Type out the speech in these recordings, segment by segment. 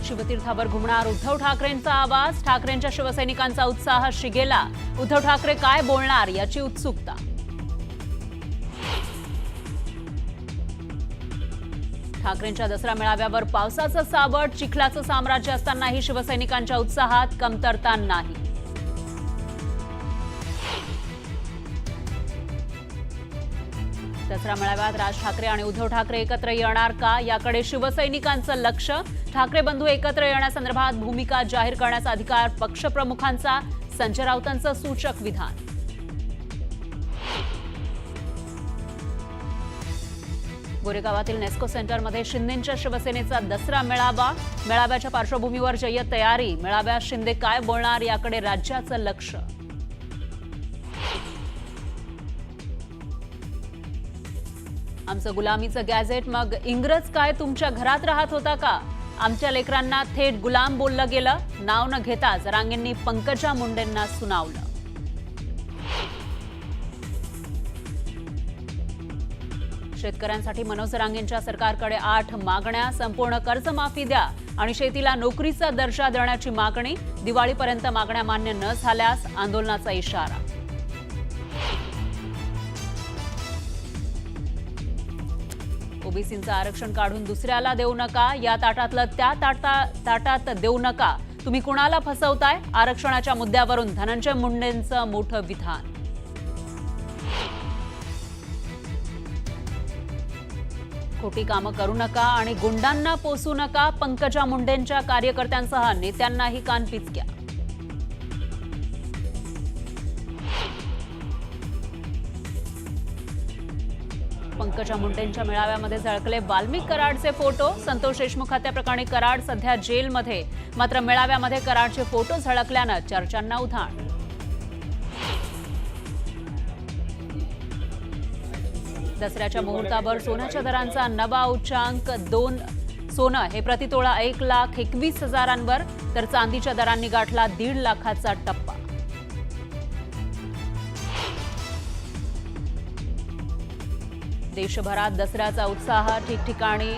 शिवतीर्थावर घुमणार उद्धव ठाकरेंचा आवाज, ठाकरेंच्या शिवसैनिकांचा उत्साह शिगेला। उद्धव ठाकरे काय बोलणार याची उत्सुकता। ठाकरेंच्या दसरा मेळाव्यावर पावसाचं सावट, चिखलाचं साम्राज्य असतानाही शिवसैनिकांच्या उत्साहात कमतरता नाही। दसरा मेळाव्यात राज ठाकरे आणि उद्धव ठाकरे एकत्र येणार का याकडे शिवसैनिकांचं लक्ष। ठाकरे बंधू एकत्र येण्यासंदर्भात भूमिका जाहीर करण्याचा अधिकार पक्षप्रमुखांचा, संजय राऊतांचं सूचक विधान। गोरेगावातील नेस्को सेंटरमध्ये शिंदेंच्या शिवसेनेचा दसरा मेळावा, मेळाव्याच्या पार्श्वभूमीवर जय्यत तयारी। मेळाव्यात शिंदे काय बोलणार याकडे राज्याचं लक्ष। आमचं गुलामीचं गॅझेट मग इंग्रज काय तुमच्या घरात राहत होता का? आमच्या लेकरांना थेट गुलाम बोललं गेलं। नाव न घेताच रांगेंनी पंकजा मुंडेंना सुनावलं। शेतकऱ्यांसाठी मनोज रांगेंच्या सरकारकडे 8 मागण्या, संपूर्ण कर्जमाफी द्या आणि शेतीला नोकरीचा दर्जा देण्याची मागणी। दिवाळीपर्यंत मागण्या मान्य न झाल्यास आंदोलनाचा इशारा। ओबीसींचं आरक्षण काढून दुसऱ्याला देऊ नका, या ताटातलं त्या ताटात देऊ नका। तुम्ही कुणाला फसवताय? आरक्षणाच्या मुद्द्यावरून धनंजय मुंडेंचं मोठं विधान। खोटी कामं करू नका आणि गुंडांना पोसू नका, पंकजा मुंडेंच्या कार्यकर्त्यांसह नेत्यांनाही कानपिचक्या। पंकजा मुंडेंच्या मेळाव्यामध्ये झळकले वाल्मिक कराडचे फोटो। संतोष देशमुख हत्याप्रकरणी कराड सध्या जेलमध्ये, मात्र मेळाव्यामध्ये कराडचे फोटो झळकल्यानं चर्चांना उधाण। दसऱ्याच्या मुहूर्तावर सोन्याच्या दरांचा नवा उच्चांक। सोनं हे प्रतितोळा 1,21,000 तर चांदीच्या दरांनी गाठला 1.5 लाखाचा टप्पा। देशभरात दसऱ्याचा उत्साह, ठिकठिकाणी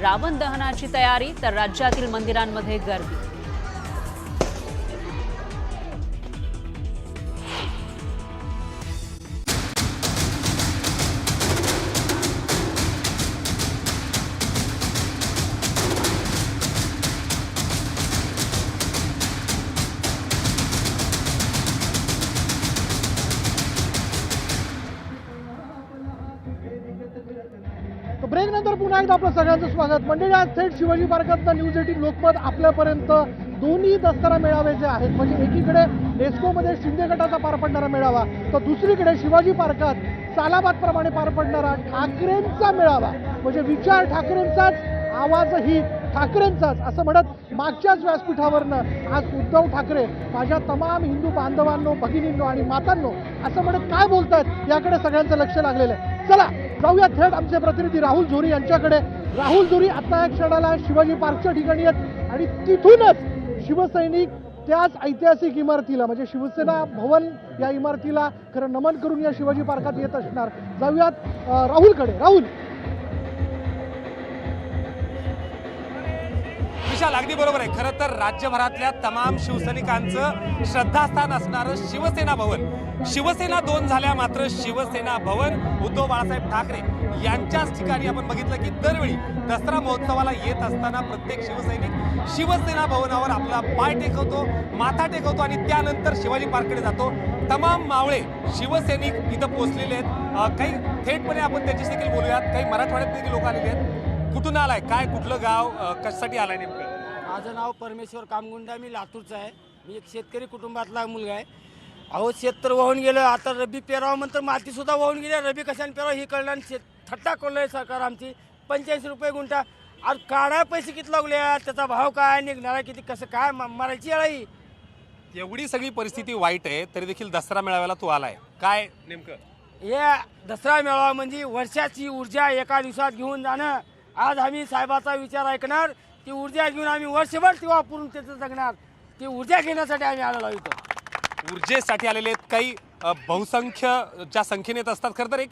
रावण दहनाची तयारी, तर राज्यातील मंदिरांमध्ये गर्दी। ब्रेक नंतर पुन्हा एकदा आपलं सगळ्यांचं स्वागत। मंडळी, आज थेट शिवाजी पार्कातनं न्यूज 18 लोकमत आपल्यापर्यंत दोन्ही दसरा मेळावे जे आहेत, म्हणजे एकीकडे नेस्कोमध्ये शिंदे गटाचा पार पडणारा मेळावा, तर दुसरीकडे शिवाजी पार्कात सालाबादप्रमाणे पार पडणारा ठाकरेंचा मेळावा, म्हणजे विचार ठाकरेंचाच, आवाजही ठाकरेंचाच, असं म्हणत मागच्याच व्यासपीठावरनं आज उद्धव ठाकरे माझ्या तमाम हिंदू बांधवांनो, भगिनींनो आणि मातांनो असं म्हणत काय बोलतायत याकडे सगळ्यांचं लक्ष लागलेलं आहे। चला जाऊया थेट आमचे प्रतिनिधी राहुल झोरी यांच्याकडे। राहुल झोरी आता या क्षणाला शिवाजी पार्कच्या ठिकाणी आहेत आणि तिथूनच शिवसैनिक त्याच ऐतिहासिक इमारतीला, म्हणजे शिवसेना भवन या इमारतीला खरं नमन करून या शिवाजी पार्कात येत असणार। जाऊयात राहुलकडे। राहुल, विशाल, अगदी बरोबर आहे। खरं तर राज्यभरातल्या तमाम शिवसैनिकांचं श्रद्धास्थान असणारं शिवसेना भवन, शिवसेना 2 झाल्या, मात्र शिवसेना भवन उद्धव बाळासाहेब ठाकरे यांच्याच ठिकाणी आपण बघितलं की दरवेळी दसरा महोत्सवाला येत असताना प्रत्येक शिवसैनिक शिवसेना भवनावर आपला पाय टेकवतो, माथा टेकवतो आणि त्यानंतर शिवाजी पार्ककडे जातो। तमाम मावळे शिवसैनिक इथं पोहोचलेले आहेत। काही थेटपणे आपण त्याच्याशी देखील बोलूयात। काही मराठवाड्यात देखील लोक आलेले आहेत। कुठून आलाय, काय कुठलं गाव, कशासाठी आलाय नेमकं? माझं नाव परमेश्वर कामगुंडा, मी लातूरचा आहे। मी एक शेतकरी कुटुंबातला मुलगा आहे। अहो, शेत तर वाहून गेलं, आता रब्बी पेरावं म्हणतं मातीसुद्धा वाहून गेली। रब्बी कशाने पेरावं हे कळलं आणि थट्टा कळलं आहे सरकार आमची। 85 रुपये गुंठा, आज काढाय पैसे किती लागले, त्याचा भाव काय निघणारा किती, कसं काय मारायची येळाई। एवढी सगळी परिस्थिती वाईट आहे तरी देखील दसरा मेळाव्याला तू आलाय, काय नेमकं? हे दसरा मेळावा म्हणजे वर्षाची ऊर्जा एका दिवसात घेऊन जाणं। आज आम्ही साहेबाचा विचार ऐकणार, ती ऊर्जा घेऊन आम्ही वर्षभर ती वापरून त्याचं जगणार। ती ऊर्जा घेण्यासाठी आम्ही आलेलो इथं। ऊर्जेसाठी आलेले आहेत काही बहुसंख्य ज्या संख्येने येत असतात। खरं तर एक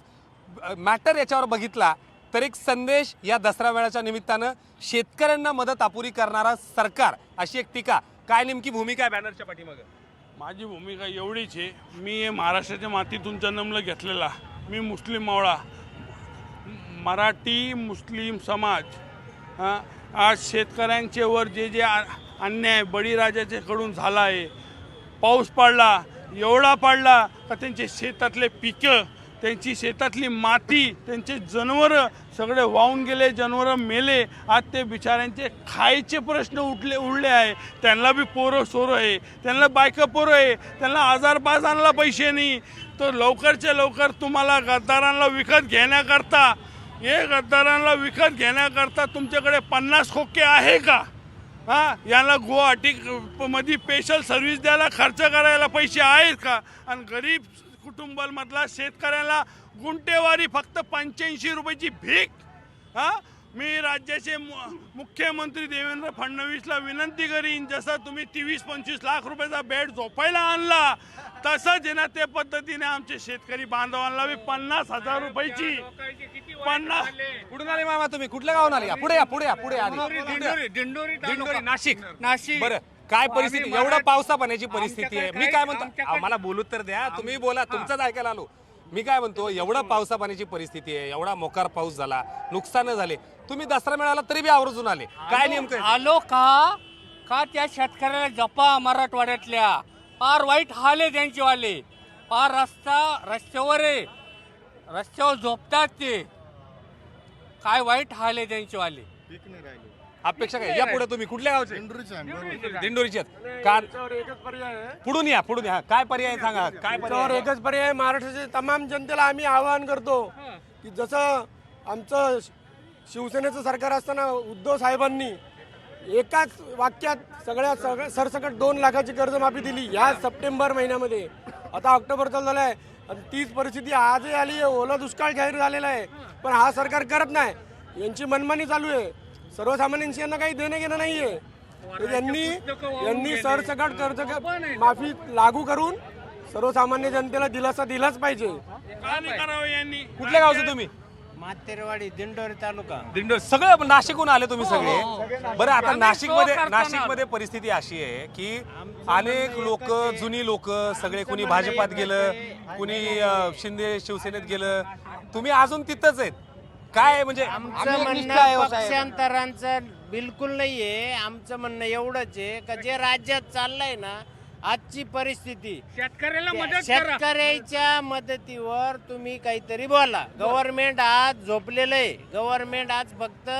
मॅटर याच्यावर बघितला तर एक संदेश या दसरा मेळ्याच्या निमित्तानं शेतकऱ्यांना मदत अपुरी करणारा सरकार अशी एक टीका. काय नेमकी भूमिका आहे बॅनरच्या पाठीमागे? माझी भूमिका एवढीच आहे, मी महाराष्ट्राच्या मातीतून जन्मलं घेतलेला, मी मुस्लिम मावळा, मराठी मुस्लिम समाज आज शेतकऱ्यांचे वर जे जे अन्याय बळीराजाच्याकडून झाला आहे, पाऊस पडला एवढा पडला का त्यांचे शेतातले पिकं, त्यांची शेतातली माती, त्यांचे जनावरं सगळे वाहून गेले, जनावरं मेले. आज ते बिचाऱ्यांचे खायचे प्रश्न उडले आहे. त्यांना बी पोरं सोरं आहे, त्यांना बायका पोरं आहे, त्यांना आजारपास आणला पैसे नाही. तर लवकरच्या लवकर तुम्हाला गद्दारांना विकत घेण्याकरता तुमच्याकडे 50 खोके आहे का? याला गुवाहाटी मध्ये स्पेशल सर्व्हिस द्यायला खर्च करायला पैसे आहेत का? आणि गरीब कुटुंबांमधला शेतकऱ्याला गुंटेवारी फक्त 85 रुपयाची भीक. मी राज्याचे मुख्यमंत्री देवेंद्र फडणवीसला विनंती करीन, जसं तुम्ही 23-25 लाख रुपयाचा बेड झोपायला आणला तसंच आहे ना, त्या पद्धतीने आमचे शेतकरी बांधवांना बी 50,000 रुपयाची 50. कुठून आले मामा तुम्ही? कुठल्या गावून आले? पुढे आधी. दिंडोरी नाशिक. बरं, काय परिस्थिती? एवढं पावसा पाण्याची परिस्थिती आहे. मी काय म्हणतो, मला बोलू तर द्या, तुम्ही बोला, तुमचंच ऐकायला आलो. मी काय म्हणतो, एवढं पावसा पाण्याची परिस्थिती आहे, एवढा मोकार पाऊस झाला, नुकसान झाले, तुम्ही दसरा मेळाला तरी बी आवर्जून आले, काय नेमकं? आलो का त्या शेतकऱ्याला जपा मराठवाड्यातल्या फार वाईट हाल आहे त्यांचे वाले. फार रस्त्यावर आहे, रस्त्यावर झोपतात ते. काय वाईट हाल आहे त्यांचे वाले. अपेक्षा काय? या पुढे तुम्ही कुठल्या गावचे? दिंडोरीचे. पुढून या. काय पर्याय सांगा? काय पर्याय? एकच पर्याय, महाराष्ट्राच्या तमाम जनतेला आम्ही आवाहन करतो की जसं आमचं शिवसेनेचं सरकार असताना उद्धव साहेबांनी एकाच वाक्यात सगळ्या सरसकट 2 लाखाची कर्जमाफी दिली या सप्टेंबर महिन्यामध्ये. आता ऑक्टोबर चालू झाला आहे आणि तीच परिस्थिती आजही आली आहे. ओला दुष्काळ जाहीर झालेला आहे, पण हा सरकार करत नाही. यांची मनमानी चालू आहे. सर्वसामान्यांशी यांना काही देणं घेणं नाहीये. यांनी सरसकट कर्ज माफी लागू करून सर्वसामान्य जनतेला दिलासा दिलाच पाहिजे. काय नाही करावं यांनी? कुठल्या गावचे तुम्ही? मातेरवाडी, दिंडोरी तालुका. दिंडोरी. सगळं नाशिकहून आले तुम्ही सगळे? बरं, आता नाशिकमध्ये परिस्थिती अशी आहे की अनेक लोक, जुनी लोक सगळे, कुणी भाजपात गेलं, कुणी शिंदे शिवसेनेत गेलं, तुम्ही अजून तिथंच आहेत. काय म्हणजे? आमचं म्हणणं पक्षांतरांचं बिलकुल नाहीये. आमचं म्हणणं एवढंच आहे का जे राज्यात चाललंय ना आजची परिस्थिती, शेतकऱ्याच्या मदतीवर तुम्ही काहीतरी बोला. गव्हर्नमेंट आज झोपलेलं आहे. गव्हर्नमेंट आज फक्त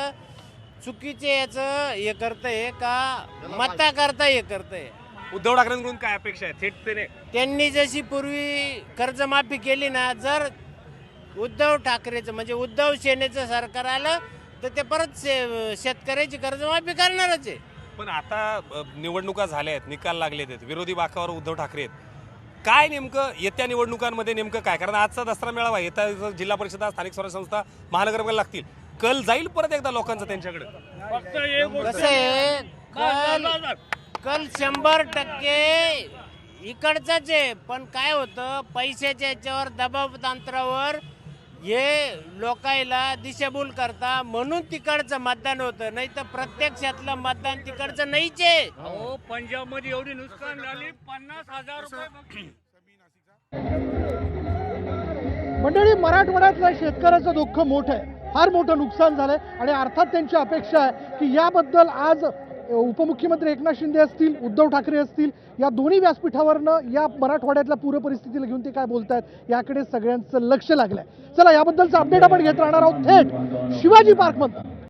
चुकीचे याचं हे करतंय का मता करता हे करतंय. उद्धव ठाकरेंकडून काय अपेक्षा आहे थेट? त्यांनी जशी पूर्वी कर्जमाफी केली ना, जर उद्धव ठाकरेचं म्हणजे उद्धव सेनेचं सरकार आलं तर ते परत शेतकऱ्याची कर्जमाफी करणारच आहे. पण आता निवडणुका झाल्या आहेत, निकाल लागले आहेत, विरोधी बाकावर उद्धव ठाकरे आहेत. काय नेमकं येत्या निवडणुकांमध्ये नेमकं काय? कारण आजचा दसरा मेळावा, येत्या जिल्हा परिषदा, स्थानिक स्वराज्य संस्था, महानगरपालिका लागतील, कल जाईल परत एकदा लोकांचा त्यांच्याकडे. कसं आहे, कल 100% इकडचाच आहे. पण काय होतं, पैशाच्या याच्यावर दबाव तंत्रावर हे लोकायला दिशाभूल करता म्हणून तिकडचं मतदान होतं. नाही तर प्रत्यक्षातलं मतदान तिकडचं नाहीच आहे. पंजाब मध्ये एवढी नुकसान झाली, 50,000 रुपये. मंडळी, मराठवाड्यातल्या शेतकऱ्याचं दुःख मोठं आहे, फार मोठं नुकसान झालंय आणि अर्थात त्यांची अपेक्षा आहे की याबद्दल आज उपमुख्यमंत्री एकनाथ शिंदे असतील, उद्धव ठाकरे असतील, या दोन्ही व्यासपीठावरनं या मराठवाड्यातल्या पूर परिस्थितीला घेऊन ते काय बोलतायत याकडे सगळ्यांचं लक्ष लागलंय. चला, याबद्दलचा अपडेट आपण घेत राहणार आहोत थेट शिवाजी पार्कमध्ये.